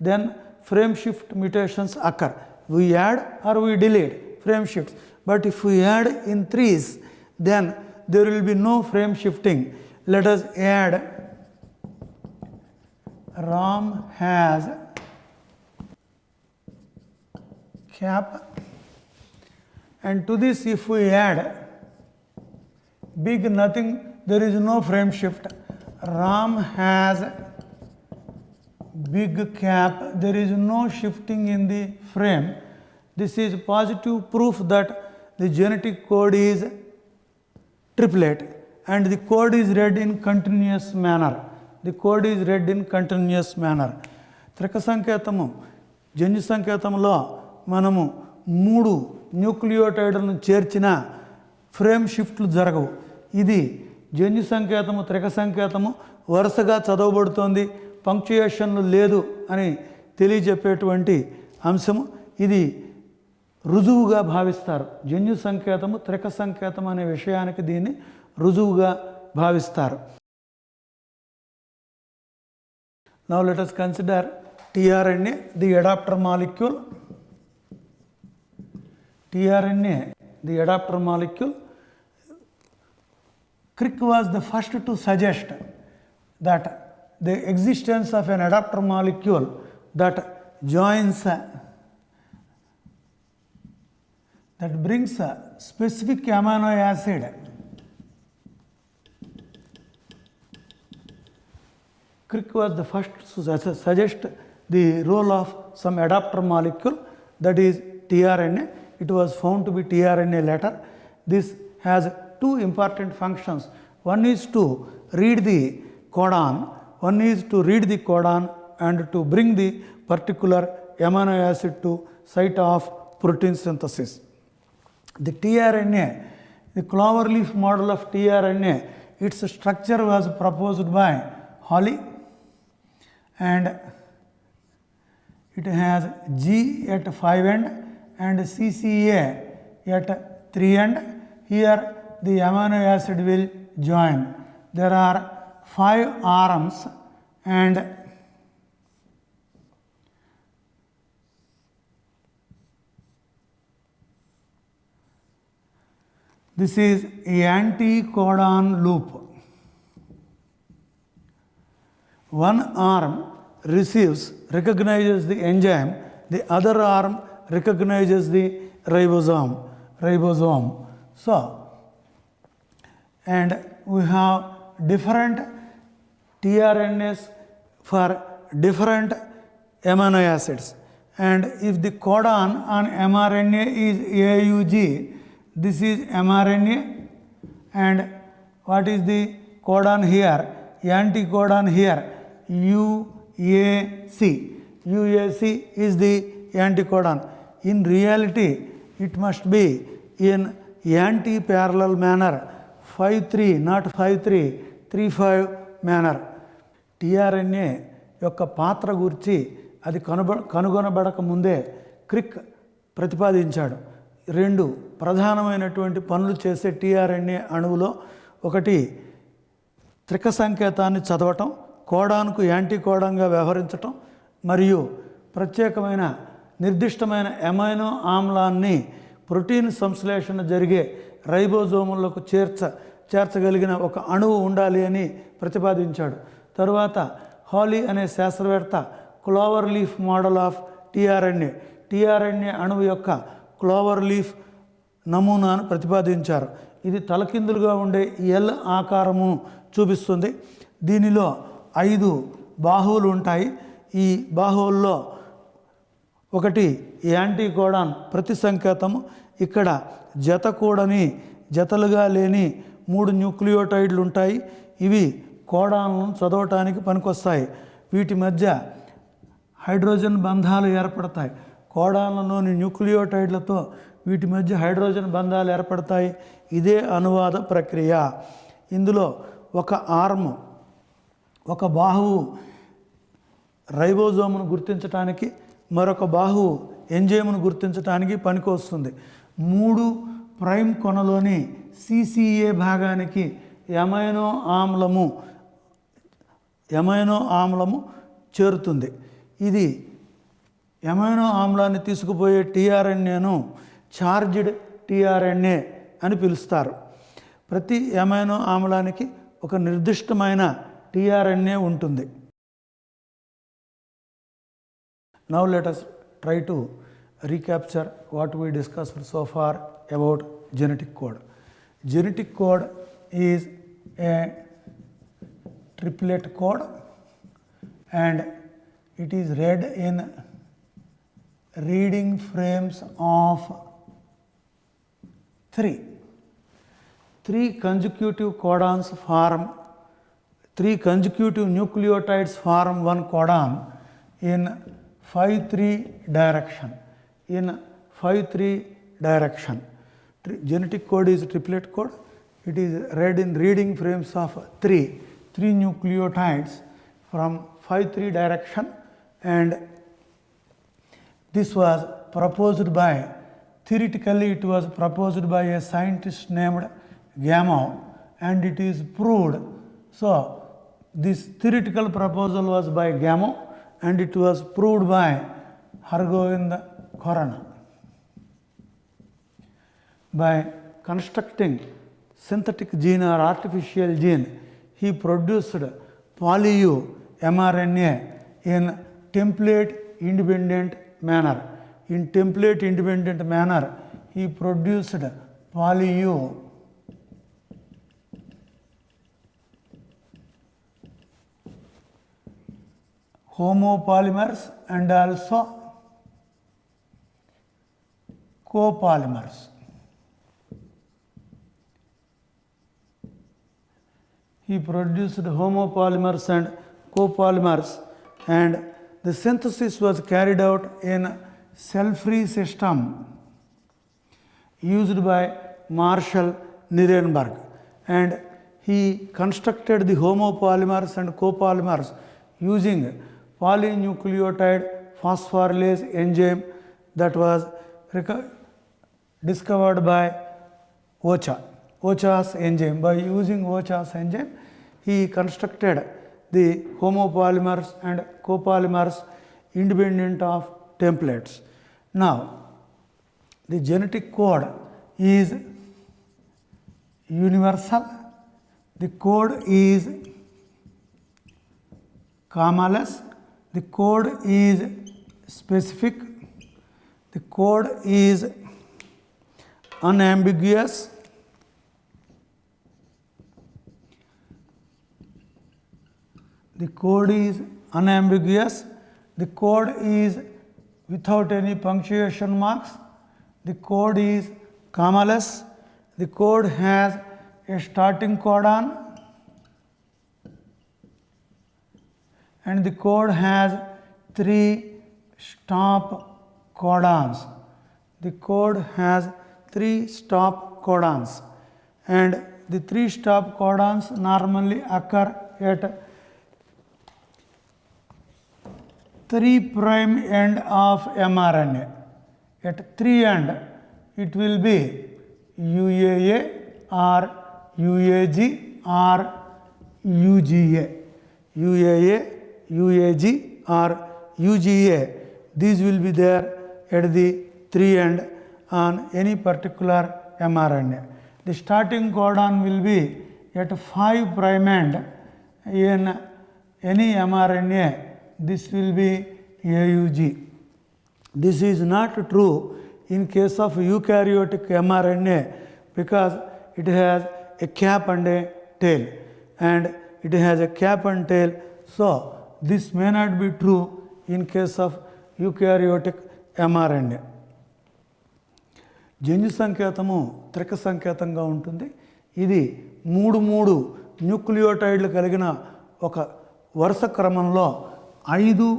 then frame shift mutations occur. We add or we delete frame shifts. But if we add in threes, then there will be no frame shifting. Let us add Ram has cap, and to this if we add big nothing, there is no frame shift. Ram has big cap, there is no shifting in the frame. This is positive proof that the genetic code is triplet and the code is read in continuous manner. The code is read in continuous manner. త్రిక సంకేతము జన్యు సంకేతంలో మనము 3 న్యూక్లియోటైడ్లను చేర్చిన frame షిఫ్ట్లు జరగవు. ఇది జన్యు సంకేతము త్రిక సంకేతము వరుసగా చదవబడుతోంది, పంక్చుయేషన్లు లేదు అని తెలియజెప్పేటువంటి అంశము. ఇది రుజువుగా భావిస్తారు. జన్యు సంకేతము త్రిక సంకేతం అనే విషయానికి దీన్ని రుజువుగా భావిస్తారు. Now let us consider tRNA, the adapter molecule. tRNA, the adapter molecule. Crick was the first to suggest that the existence of an adapter molecule that joins, that brings a specific amino acid Crick was the first to suggest the role of some adapter molecule, that is tRNA. It was found to be tRNA later. This has two important functions. One is to read the codon, one is to read the codon and to bring the particular amino acid to site of protein synthesis. The tRNA, the cloverleaf model of tRNA, its structure was proposed by Hawley, and it has G at 5 end and CCA at 3 end. Here the amino acid will join. There are 5 arms and This is anticodon loop. One arm recognizes the enzyme, the other arm recognizes the ribosome. So, and we have different tRNAs for different amino acids. And if the codon on mRNA is AUG, this is mRNA, and what is the codon here? Anticodon here, UAC. UAC is the anticodon. In reality, it must be in anti-parallel manner, 5-3, not 5-3, 3-5 manner. tRNA యొక్క పాత్ర గురించి అది కనుగొనబడక ముందే Crick ప్రతిపాదించాడు. రెండు ప్రధానమైనటువంటి పనులు చేసే tRNA అణువులో ఒకటి త్రిక సంకేతాన్ని చదవటం, కోడాన్కు యాంటీకోడాన్గా వ్యవహరించటం, మరియు ప్రత్యేకమైన నిర్దిష్టమైన అమైనో ఆమ్లాన్ని ప్రోటీన్ సంశ్లేషణ జరిగే రైబోజోములకు చేర్చగలిగిన ఒక అణువు ఉండాలి అని ప్రతిపాదించాడు. తరువాత హాలీ అనే శాస్త్రవేత్త Clover leaf model of tRNA అణువు యొక్క క్లోవర్ లీఫ్ నమూనాను ప్రతిపాదించారు. ఇది తలకిందులుగా ఉండే ఎల్ ఆకారము చూపిస్తుంది. దీనిలో 5 బాహువులు ఉంటాయి. ఈ బాహువుల్లో ఒకటి యాంటీకోడాన్ ప్రతి సంకేతము. ఇక్కడ జతకూడని జతలుగా లేని 3 న్యూక్లియోటైడ్లు ఉంటాయి. ఇవి కోడాన్లను చదవటానికి పనికొస్తాయి. వీటి మధ్య హైడ్రోజన్ బంధాలు ఏర్పడతాయి. కోడాన్లలోని న్యూక్లియోటైడ్లతో వీటి మధ్య హైడ్రోజన్ బంధాలు ఏర్పడతాయి. ఇదే అనువాద ప్రక్రియ. ఇందులో ఒక ఆర్మ్, ఒక బాహువు రైబోజోమును గుర్తించడానికి, మరొక బాహువు ఎంజైమును గుర్తించడానికి పనికొస్తుంది. 3 ప్రైమ్ కొనలోని CCA భాగానికి ఎమైనో ఆమ్లము చేరుతుంది. ఇది ఎమైనో ఆమ్లాన్ని తీసుకుపోయే tRNAను చార్జ్డ్ tRNA అని పిలుస్తారు. ప్రతి ఎమైనో ఆమ్లానికి ఒక నిర్దిష్టమైన tRNA ఉంటుంది. Now let us try to recapture what we discussed so far about genetic code. Genetic code is a triplet code and it is read in reading frames of 3. 3 consecutive codons form, 3 consecutive nucleotides form one codon in 5-3 direction. Genetic code is triplet code. It is read in reading frames of 3 nucleotides from 5-3 direction, and this was proposed by, theoretically it was proposed by a scientist named 𝗕𝗏, and it is proved. So this theoretical proposal was by 𝗕𝗏 and it was proved by 𝗪𝗁𝗏. By constructing synthetic gene or artificial gene, he produced poly-U mRNA in template independent manner. In template independent manner, he produced poly-U homopolymers and also copolymers. He produced homopolymers and copolymers, and the synthesis was carried out in cell-free system used by Marshall Nirenberg, and he constructed the homopolymers and copolymers using polynucleotide phosphorylase enzyme that was discovered by 𝗧𝗏's enzyme. By using 𝗧𝗏's enzyme, he constructed the homopolymers and copolymers independent of templates. Now, the genetic code is universal, the code is commaless, the code is specific, the code is unambiguous, the code is unambiguous, the code is without any punctuation marks, the code is commaless, the code has a starting codon and the code has 3 stop codons. The code has 3 stop codons and the 3 stop codons normally occur at 3' end of mRNA. At 3 end, it will be UAA or UAG or UGA. UAA, UAG or UGA. These will be there at the 3 end on any particular mRNA. The starting codon will be at 5' end in any mRNA. This will be AUG. This is not true in case of eukaryotic mRNA because it has a cap and a tail, and it has a cap and tail. So, this may not be true in case of eukaryotic mRNA. జన్యు సంకేతము త్రిక సంకేతంగా ఉంటుంది. ఇది మూడు న్యూక్లియోటైడ్లు కలిగిన ఒక వరుస క్రమంలో 5'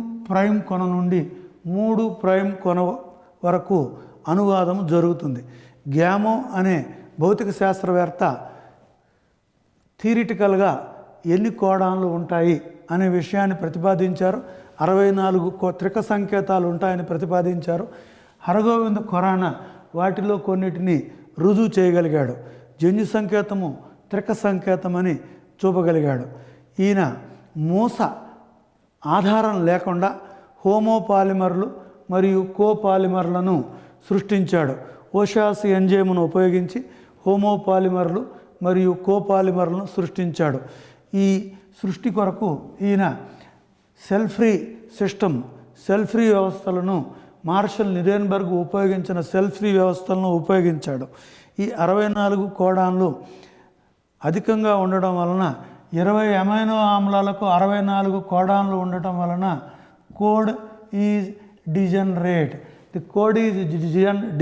కొన నుండి 3' కొన వరకు అనువాదం జరుగుతుంది. గ్యామో అనే భౌతిక శాస్త్రవేత్త థియరిటికల్గా ఎన్ని కోడాన్లు ఉంటాయి అనే విషయాన్ని ప్రతిపాదించారు. 64 త్రిక సంకేతాలు ఉంటాయని ప్రతిపాదించారు. హరగోవింద ఖొరానా వాటిలో కొన్నిటిని రుజువు చేయగలిగాడు. జన్యు సంకేతము త్రిక సంకేతమని చూపగలిగాడు. ఈయన మూస ఆధారం లేకుండా హోమోపాలిమర్లు మరియు కోపాలిమర్లను సృష్టించాడు. ఓషాసి ఎంజైమ్ను ఉపయోగించి హోమోపాలిమర్లు మరియు కోపాలిమర్లను సృష్టించాడు. ఈ సృష్టి కొరకు ఈయన cell free system, cell free వ్యవస్థలను మార్షల్ నిరేన్బర్గ్ ఉపయోగించిన సెల్ ఫ్రీ వ్యవస్థలను ఉపయోగించాడు. ఈ 64 కోడాన్లు అధికంగా ఉండడం వలన 20 అమైనో ఆమ్లాలకు 64 కోడాన్లు ఉండటం వలన code is degenerate. The code is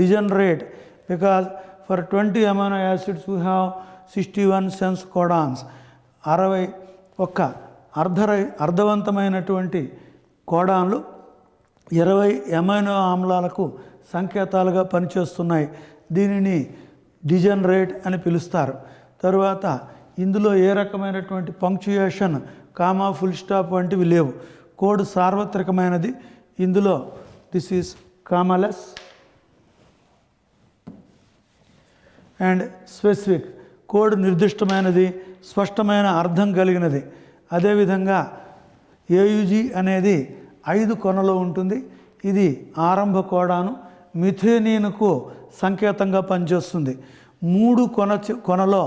degenerate because for 20 amino acids we have 61 sense codons. 61 అర్థవంతమైనటువంటి కోడాన్లు 20 అమైనో ఆమ్లాలకు సంకేతాలుగా పనిచేస్తున్నాయి. దీనిని డిజనరేట్ అని పిలుస్తారు. తరువాత ఇందులో ఏ రకమైనటువంటి పంక్చుయేషన్, కామా, ఫుల్ స్టాప్ వంటివి లేవు. కోడ్ సార్వత్రికమైనది. ఇందులో this is commaless and specific. Code నిర్దిష్టమైనది, స్పష్టమైన అర్థం కలిగినది. అదేవిధంగా ఏయుజీ అనేది 5 కొనలో ఉంటుంది. ఇది ఆరంభ కోడాను, మిథేనీన్కు సంకేతంగా పనిచేస్తుంది. 3 కొనలో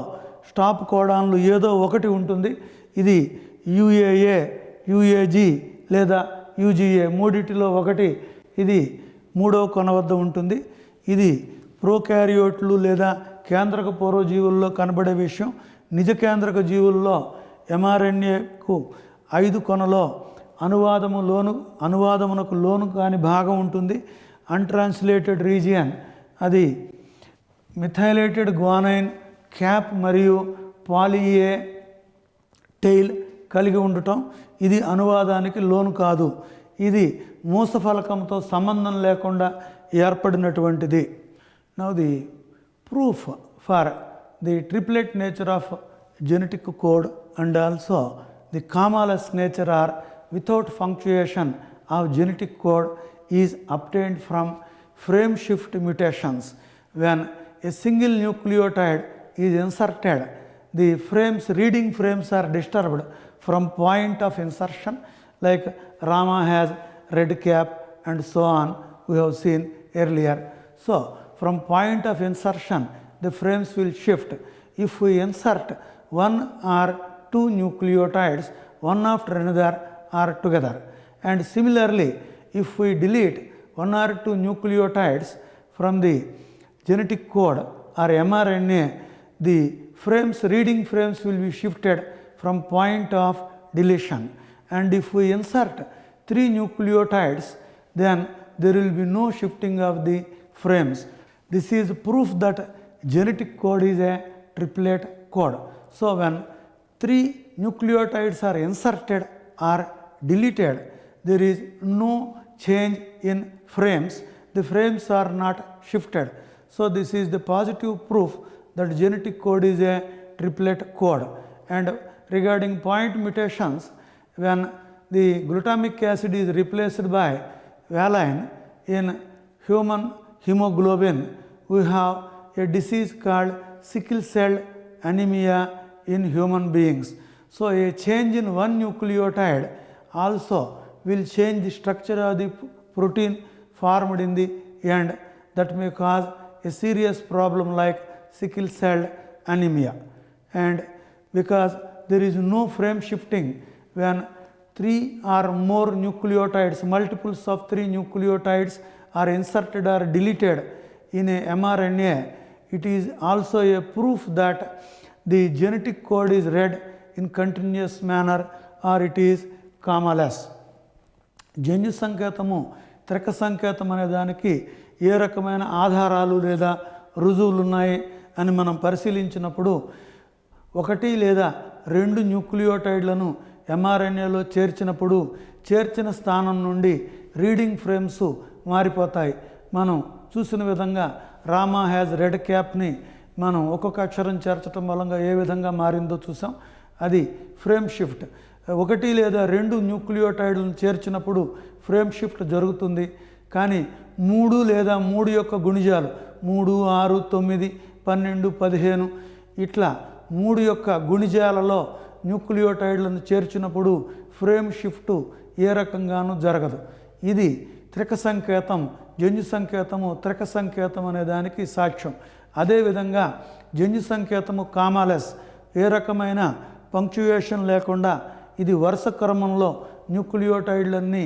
స్టాప్ కోడాన్లు ఏదో ఒకటి ఉంటుంది. ఇది యుఏఏ, యుఏజీ లేదా యుజిఏ, మూడిటిలో ఒకటి ఇది 3వ కొన వద్ద ఉంటుంది. ఇది ప్రోకారియోట్లు లేదా కేంద్రక పూర్వజీవుల్లో కనబడే విషయం. నిజ కేంద్రక జీవుల్లో ఎంఆర్ఎన్ఏకు 5 కొనలో అనువాదమునకు లోను కాని భాగం ఉంటుంది. అన్ట్రాన్స్లేటెడ్ రీజియన్ అది మిథైలేటెడ్ గ్వానైన్ క్యాప్ మరియు పాలిఏ టెయిల్ కలిగి ఉండటం. ఇది అనువాదానికి లోను కాదు. ఇది మూసఫలకంతో సంబంధం లేకుండా ఏర్పడినటువంటిది. Now the proof for the triplet nature of genetic code and also the commaless nature or without punctuation of genetic code is obtained from frame shift mutations. When a single nucleotide is inserted, the reading frames are disturbed from point of insertion, like Rama has red cap and so on, we have seen earlier. So, from point of insertion, the frames will shift. if we insert one or two nucleotides one after another or together. And similarly, if we delete one or two nucleotides from the genetic code or mRNA, the reading frames will be shifted from point of deletion. And if we insert 3 nucleotides, then there will be no shifting of the frames. This is proof that genetic code is a triplet code. So when 3 nucleotides are inserted or deleted, there is no change in frames. The frames are not shifted. So this is the positive proof that genetic code is a triplet code. And regarding point mutations, when the glutamic acid is replaced by valine in human hemoglobin, we have a disease called sickle cell anemia in human beings. So a change in one nucleotide also will change the structure of the protein formed in the end, that may cause a serious problem like sickle cell anemia. And because there is no frame shifting when 3 or more nucleotides, multiples of 3 nucleotides are inserted or deleted in a mRNA, it is also a proof that the genetic code is read in continuous manner or it is commaless. జన్యు సంకేతము త్రక సంకేతం అనే దానికి ఏ రకమైన ఆధారాలు లేదా రుజువులు ఉన్నాయి అని మనం పరిశీలించినప్పుడు 1 లేదా 2 న్యూక్లియోటైడ్లను mRNAలో చేర్చినప్పుడు చేర్చిన స్థానం నుండి రీడింగ్ ఫ్రేమ్స్ మారిపోతాయి. మనం చూసిన విధంగా 𝗪𝗁𝗂𝗃𝗏ని మనం ఒక్కొక్క అక్షరం చేర్చడం మూలంగా ఏ విధంగా మారిందో చూసాం. అది ఫ్రేమ్ షిఫ్ట్. 1 లేదా 2 న్యూక్లియోటైడ్లను చేర్చినప్పుడు ఫ్రేమ్ షిఫ్ట్ జరుగుతుంది. కానీ 3 లేదా 3 యొక్క గుణిజాలు 3, 6, 9, 12, 15 ఇట్లా 3 యొక్క గుణిజాలలో న్యూక్లియోటైడ్లను చేర్చినప్పుడు ఫ్రేమ్ షిఫ్ట్ ఏ రకంగానూ జరగదు. ఇది త్రిక సంకేతం, జన్యు సంకేతము త్రిక సంకేతం అనే దానికి సాక్ష్యం. అదేవిధంగా జన్యు సంకేతము కామాలెస్, ఏ రకమైన పంక్చుయేషన్ లేకుండా ఇది వరుస క్రమంలో న్యూక్లియోటైడ్లన్నీ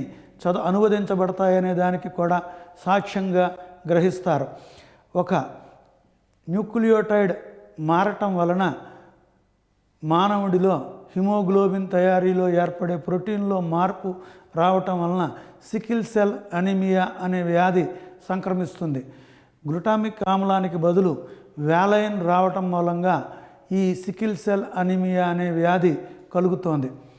అనువదించబడతాయనే దానికి కూడా సాక్ష్యంగా గ్రహిస్తారు. ఒక న్యూక్లియోటైడ్ మారటం వలన మానవుడిలో హిమోగ్లోబిన్ తయారీలో ఏర్పడే ప్రోటీన్లో మార్పు రావటం వలన సికిల్ సెల్ అనీమియా అనే వ్యాధి సంక్రమిస్తుంది. గ్లూటామిక్ ఆమ్లానికి బదులు వ్యాలైన్ రావటం మూలంగా ఈ సికిల్ సెల్ అనీమియా అనే వ్యాధి కలుగుతోంది.